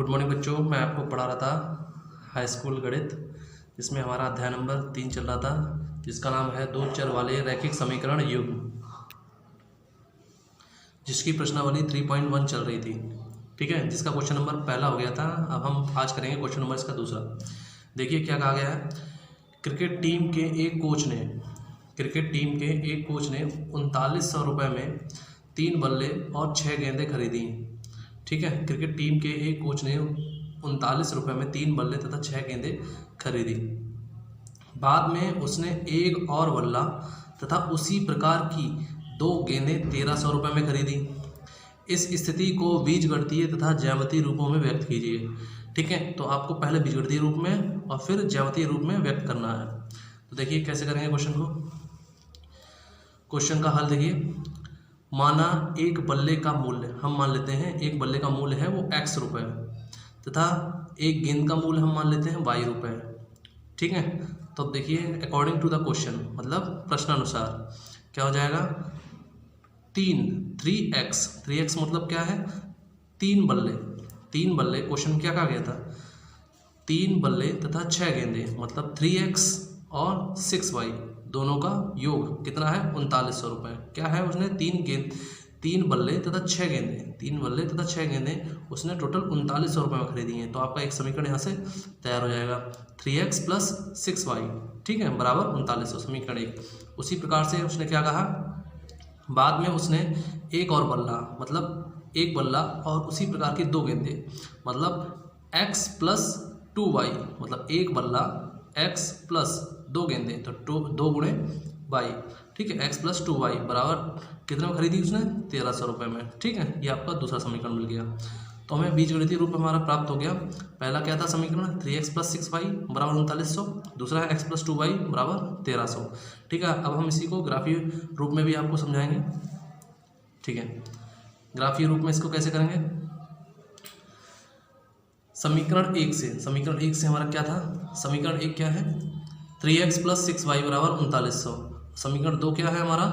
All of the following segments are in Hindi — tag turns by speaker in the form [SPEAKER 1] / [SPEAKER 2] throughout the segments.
[SPEAKER 1] गुड मॉर्निंग बच्चों, मैं आपको पढ़ा रहा था हाई स्कूल गणित, जिसमें हमारा अध्याय नंबर 3 चल रहा था, जिसका नाम है दो चर वाले रैखिक समीकरण युग्म, जिसकी प्रश्नावली 3.1 चल रही थी। ठीक है, जिसका क्वेश्चन नंबर पहला हो गया था। अब हम आज करेंगे क्वेश्चन नंबर इसका दूसरा। देखिए क्या कहा गया है। क्रिकेट टीम के एक कोच ने 3900 रुपये में 3 बल्ले और 6 गेंदें खरीदी। ठीक है, क्रिकेट टीम के एक कोच ने 39 रुपये में 3 बल्ले तथा 6 गेंदें खरीदी। बाद में उसने एक और बल्ला तथा उसी प्रकार की 2 गेंदें 1300 रुपये में खरीदी। इस स्थिति को बीजगणितीय तथा ज्यामितीय रूपों में व्यक्त कीजिए। ठीक है, तो आपको पहले बीजगणितीय रूप में और फिर ज्यामितीय रूप में व्यक्त करना है। तो देखिए कैसे करेंगे क्वेश्चन को। क्वेश्चन का हल देखिए। माना एक बल्ले का मूल्य, हम मान लेते हैं एक बल्ले का मूल्य है वो x रुपये तथा एक गेंद का मूल्य हम मान लेते हैं y रुपये। ठीक है, तो अब देखिए अकॉर्डिंग टू द क्वेश्चन, मतलब प्रश्नानुसार क्या हो जाएगा। 3x मतलब क्या है, 3 बल्ले। क्वेश्चन क्या कहा गया था, 3 बल्ले तथा 6 गेंदे, मतलब 3x और 6y दोनों का योग कितना है 3900 रुपये। क्या है, उसने 3 बल्ले तथा 6 गेंदे उसने टोटल 3900 रुपये में खरीदी हैं। तो आपका एक समीकरण यहाँ से तैयार हो जाएगा, 3x + 6y, ठीक है, बराबर 3900, समीकरण 1। उसी प्रकार से उसने क्या कहा, बाद में उसने एक और बल्ला, मतलब एक बल्ला और उसी प्रकार की 2 गेंदे, मतलब x + 2y, मतलब एक बल्ला x + 2 गेंदे, तो 2 गुणे y। ठीक है, x + 2y बराबर कितने में खरीदी उसने 1300 रुपये में। ठीक है, ये आपका दूसरा समीकरण मिल गया। तो हमें बीजगणितीय रूप हमारा प्राप्त हो गया। पहला क्या था समीकरण, 3x + 6y बराबर 3900, दूसरा है x + 2y बराबर 1300। ठीक है, अब हम इसी को ग्राफीय रूप में भी आपको समझाएंगे। ठीक है, ग्राफीय रूप में इसको कैसे करेंगे। समीकरण 1 से हमारा क्या था, समीकरण 1 क्या है, 3x + 6y बराबर 3900। समीकरण 2 क्या है हमारा,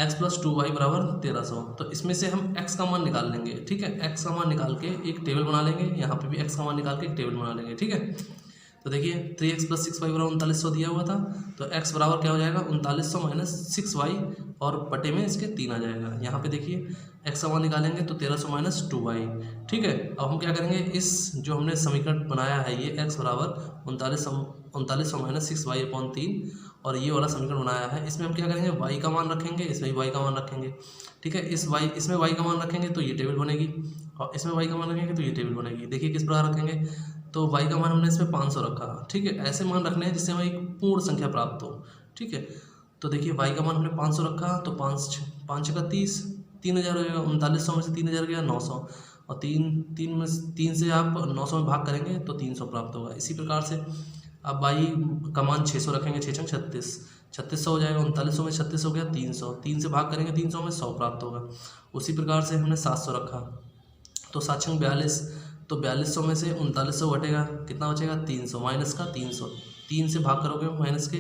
[SPEAKER 1] x + 2y बराबर 1300। तो इसमें से हम x का मान निकाल लेंगे। ठीक है, x का मान निकाल के एक टेबल बना लेंगे, यहाँ पे भी x का मान निकाल के एक टेबल बना लेंगे। ठीक है, तो देखिए 3x + 6y बराबर 3900 दिया हुआ था, तो x बराबर क्या हो जाएगा 3900 - 6y और बटे में इसके 3 आ जाएगा। यहाँ पे देखिए x का मान निकालेंगे तो 1300 - 2y। ठीक है, अब हम क्या करेंगे, इस जो हमने समीकरण बनाया है ये x बराबर 3900 - 6y/3 और ये वाला समीकरण बनाया है, इसमें हम क्या करेंगे, y का मान रखेंगे, इसमें भी y का मान रखेंगे। ठीक है, इसमें y का मान रखेंगे तो ये टेबल बनेगी, और इसमें y का मान रखेंगे तो ये टेबल बनेगी। देखिए किस प्रकार रखेंगे, तो y का मान हमने इसमें 500 रखा। ठीक है, ऐसे मान रखने हैं जिससे हमें एक पूर्ण संख्या प्राप्त हो। ठीक है, तो देखिए y का मान हमने 500 रखा, तो 5 का 30, 3000 हो जाएगा। 3900 में से 3000 गया 900, और 3 से आप 900 में भाग करेंगे तो 300 प्राप्त होगा। इसी प्रकार से अब y का मान 600 रखेंगे, 6 × 36, 3600 हो जाएगा। 3900 में 36 हो गया 300, 3 से भाग करेंगे 300 में 100 प्राप्त होगा। उसी प्रकार से हमने 700 रखा, तो 7 × 42, तो 4200 में से 3900 घटेगा, कितना बचेगा 300, माइनस का 300, 3 से भाग करोगे माइनस के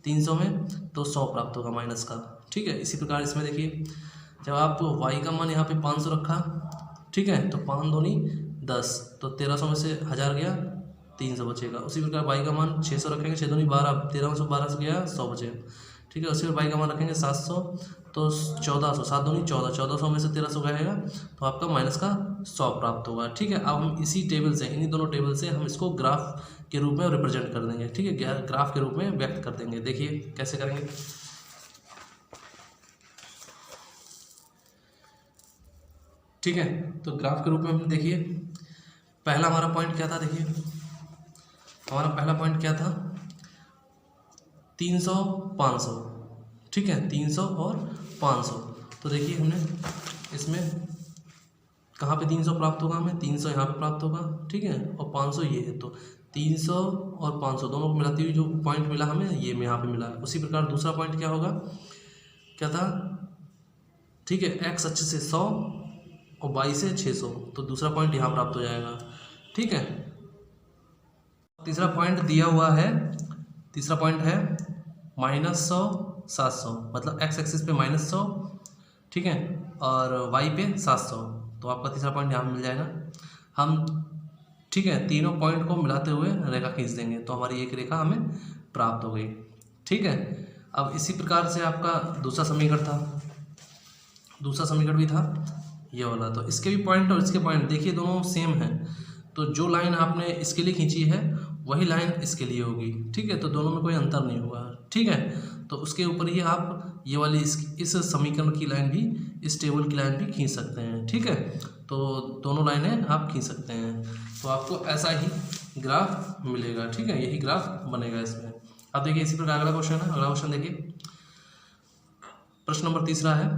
[SPEAKER 1] 300 में तो 100 प्राप्त होगा माइनस का। ठीक है, इसी प्रकार इसमें देखिए जब आप y का मान यहाँ पे 500 रखा, ठीक है, तो 5 दूनी 10, तो 1300 में से 1000 गया 300 बचेगा। उसी प्रकार y का मान 600 रखेंगे, 6 दूनी 12, 1312 से गया 100 बचेगा। ठीक है, उसी पर y का मान रखेंगे 700, तो 1400, 7 दूनी 14, 1400 में से 1300 गएगा तो आपका माइनस का 100 प्राप्त होगा। ठीक है, अब हम इसी टेबल से, इन्हीं दोनों टेबल से हम इसको ग्राफ के रूप में रिप्रेजेंट कर देंगे। ठीक है, ग्राफ के रूप में व्यक्त कर देंगे। देखिए कैसे करेंगे। ठीक है, तो ग्राफ के रूप में हम देखिए पहला हमारा पॉइंट क्या था, देखिए हमारा पहला पॉइंट क्या था 300 500। ठीक है, 300 और 500, तो देखिए हमने इसमें कहाँ पे 300 प्राप्त होगा, हमें 300 यहाँ पे प्राप्त होगा। ठीक है, और 500 ये है, तो 300 और 500 दोनों को मिलाती हुई जो पॉइंट मिला हमें ये यहाँ पे मिला है। उसी प्रकार दूसरा पॉइंट क्या होगा, क्या था, ठीक है, x अक्ष से 100 और y से 600, तो दूसरा पॉइंट यहाँ प्राप्त हो जाएगा। ठीक है, तीसरा पॉइंट दिया हुआ है, तीसरा पॉइंट है -100 700, मतलब x एक्सिस पे -100, ठीक है, और y पे 700, तो आपका तीसरा पॉइंट यहाँ मिल जाएगा। हम ठीक है, तीनों पॉइंट को मिलाते हुए रेखा खींच देंगे तो हमारी एक रेखा हमें प्राप्त हो गई। ठीक है, अब इसी प्रकार से आपका दूसरा समीकरण था, दूसरा समीकरण भी था ये वाला। तो इसके भी पॉइंट और इसके पॉइंट देखिए दोनों सेम हैं, तो जो लाइन आपने इसके लिए खींची है वही लाइन इसके लिए होगी। ठीक है, तो दोनों में कोई अंतर नहीं हुआ। ठीक है, तो उसके ऊपर ही आप ये वाली इस समीकरण की लाइन भी, इस टेबल की लाइन भी खींच सकते हैं। ठीक है, तो दोनों लाइनें आप खींच सकते हैं, तो आपको ऐसा ही ग्राफ मिलेगा। ठीक है, यही ग्राफ बनेगा इसमें। अब देखिए इसी प्रकार अगला क्वेश्चन है। अगला क्वेश्चन देखिए, प्रश्न नंबर तीसरा है,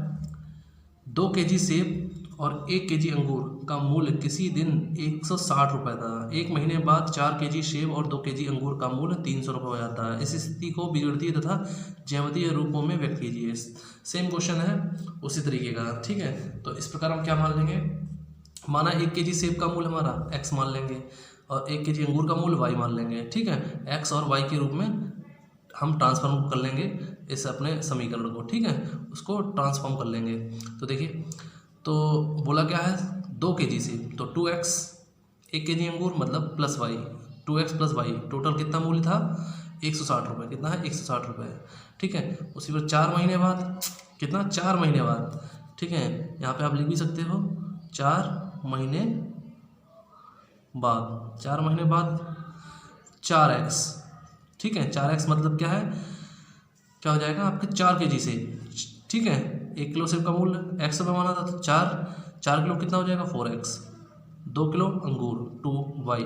[SPEAKER 1] 2 kg सेब और 1 kg अंगूर का मूल्य किसी दिन 160 रुपये था। एक महीने बाद 4 kg सेब और 2 kg अंगूर का मूल्य 300 रुपये हो जाता है। इस स्थिति को बीजगणितीय तथा ज्यामितीय रूपों में व्यक्त कीजिए। सेम क्वेश्चन है उसी तरीके का। ठीक है, तो इस प्रकार हम क्या मान लेंगे, माना 1 kg सेब का मूल्य हमारा x मान लेंगे और 1 kg अंगूर का मूल्य y मान लेंगे। ठीक है, x और y के रूप में हम ट्रांसफॉर्म कर लेंगे इस अपने समीकरण को। ठीक है, उसको ट्रांसफॉर्म कर लेंगे। तो देखिए, तो बोला क्या है, 2 kg से तो 2x, 1 kg अंगूर मतलब plus y, 2x plus y, total कितना मूल्य था 160 रुपये। कितना है 160 रुपये। ठीक है, उसी पर 4 महीने बाद कितना, 4 महीने बाद। ठीक है, यहाँ पे आप लिख भी सकते हो 4 महीने बाद, 4 महीने बाद 4x। ठीक है, 4x मतलब क्या है, क्या हो जाएगा आपके 4 kg से। ठीक है, 1 किलो सेब का मूल्य x रुपये माना था, तो 4 किलो कितना हो जाएगा 4x, 2 किलो अंगूर 2y,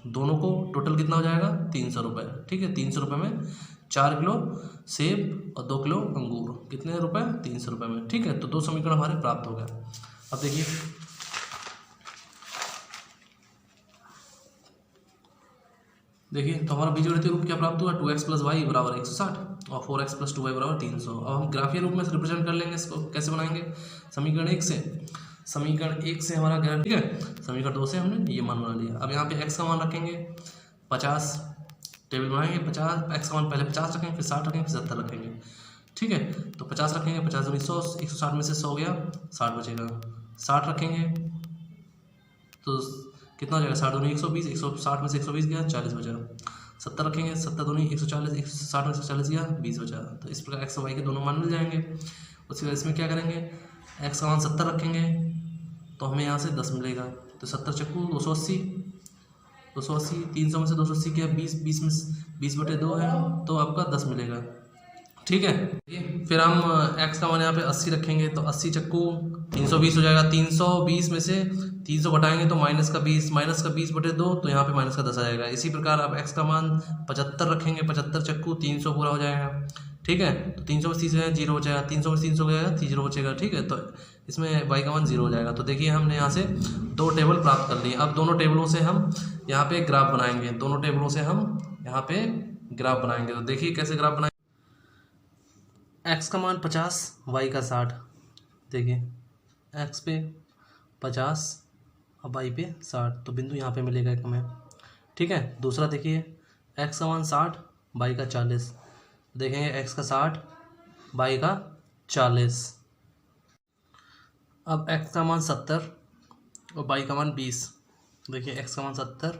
[SPEAKER 1] दोनों को टोटल कितना हो जाएगा 300 रुपये। ठीक है, 300 रुपये में 4 किलो सेब और 2 किलो अंगूर कितने रुपए, 300 रुपये में। ठीक है, तो 2 समीकरण हमारे प्राप्त हो गए। अब देखिए, तो हमारा बीजगणितीय रूप क्या प्राप्त हुआ, 2x प्लस वाई बराबर 160 और 4x प्लस 2y बराबर 300। अब हम ग्राफीय रूप में रिप्रेजेंट कर लेंगे इसको। कैसे बनाएंगे, समीकरण 1 से, समीकरण 1 से हमारा ग्राफ। ठीक है, समीकरण 2 से हमने ये मान बना लिया। अब यहाँ पे x का मान रखेंगे 50, टेबल बनाएंगे 50, x का मान पहले 50 रखेंगे, फिर 60 रखेंगे, फिर 70 रखेंगे। ठीक है, तो 50 रखेंगे, 50 दूनी 100, 160 में से 100 गया, 60 बचेगा। 60 रखेंगे तो कितना हो जाएगा, 60 दूनी 120, 160 में से 120 गया, 40 बचा। 70 रखेंगे, 70 दूनी 140, 160 में से 40 गया, 20 बचा। तो इस प्रकार x और y के दोनों मान मिल जाएंगे। उसके बाद इसमें क्या करेंगे, x का मान 70 रखेंगे तो हमें यहाँ से 10 मिलेगा, तो 70 चक्कू 280, 300 में से 280 गया, 20 में 20/2 है तो आपका 10 मिलेगा। ठीक है, फिर हम x का मान यहाँ पे 80 रखेंगे तो 80 चक्कू 320 हो जाएगा। 320 में से 300 घटाएंगे तो माइनस का 20/2, तो यहाँ पे माइनस का 10 आ जाएगा। इसी प्रकार आप x का मान 75 रखेंगे, 75 चक्कू 300 पूरा हो जाएगा। ठीक है, तो 300 में 30 है, 0 हो जाएगा, 300 में 300 गया 0 बचेगा। ठीक है, तो इसमें y का मान 0 हो जाएगा। तो देखिए हमने यहाँ से 2 टेबल प्राप्त कर लिए। अब दोनों टेबलों से हम यहाँ पे ग्राफ बनाएंगे, दोनों टेबलों से हम यहाँ पे ग्राफ बनाएंगे। तो देखिए कैसे ग्राफ बनाएंगे, x का मान 50, y का 60। देखिए x पे 50 और y पे 60, तो बिंदु यहाँ पे मिलेगा एक हमें। ठीक है, दूसरा देखिए x का मान 60, y का 40। देखेंगे x का 60, y का 40। अब x का मान 70 और y का मान 20। देखिए x का मान 70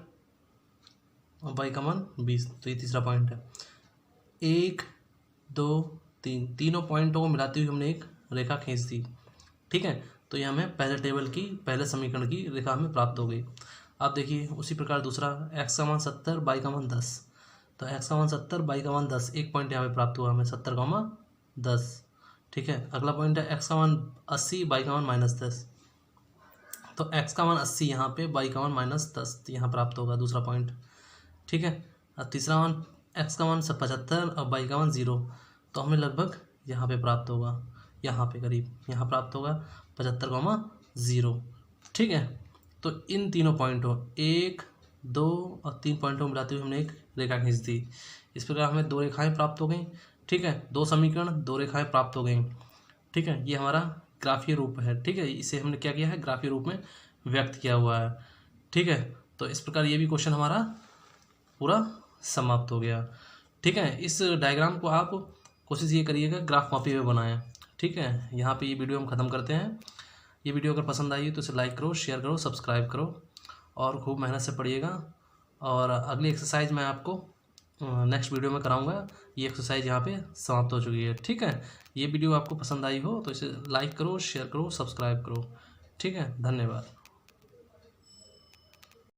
[SPEAKER 1] और y का मान 20, तो ये तीसरा पॉइंट है। 1 2 3, तीनों पॉइंटों को मिलाते हुए हमने एक रेखा खींच दी। ठीक है, तो ये हमें पहले टेबल की, पहले समीकरण की रेखा हमें प्राप्त हो गई। अब देखिए उसी प्रकार दूसरा, x का मान 70, y का मान 10। तो x का मान 70, y का मान 10, एक पॉइंट यहाँ पे प्राप्त हुआ हमें 70,10। ठीक है, अगला पॉइंट है x का मान 80, y का मान -10। तो x का मान 80 यहाँ पे, y का मान -10 यहाँ प्राप्त होगा, दूसरा पॉइंट। ठीक है, अब तीसरा मान x का मान 75 और y का मान 0, तो हमें लगभग यहाँ पे प्राप्त होगा, यहाँ पे करीब यहाँ प्राप्त होगा 75,0। ठीक है, तो इन तीनों पॉइंटों 1 2 और 3 पॉइंटों मिलाते हुए हमने एक रेखा खींच दी। इस प्रकार हमें 2 रेखाएं प्राप्त हो गई। ठीक है, 2 समीकरण 2 रेखाएं प्राप्त हो गई। ठीक है, ये हमारा ग्राफीय रूप है। ठीक है, इसे हमने क्या किया है, ग्राफीय रूप में व्यक्त किया हुआ है। ठीक है, तो इस प्रकार ये भी क्वेश्चन हमारा पूरा समाप्त हो गया। ठीक है, इस डायग्राम को आप कोशिश ये करिएगा ग्राफ कॉपी में बनाएं। ठीक है, यहाँ पे ये वीडियो हम ख़त्म करते हैं। ये वीडियो अगर पसंद आई तो इसे लाइक करो, शेयर करो, सब्सक्राइब करो और खूब मेहनत से पढ़िएगा। और अगली एक्सरसाइज मैं आपको नेक्स्ट वीडियो में कराऊंगा। ये एक्सरसाइज यहाँ पे समाप्त हो चुकी है। ठीक है, ये वीडियो आपको पसंद आई हो तो इसे लाइक करो, शेयर करो, सब्सक्राइब करो। ठीक है, धन्यवाद।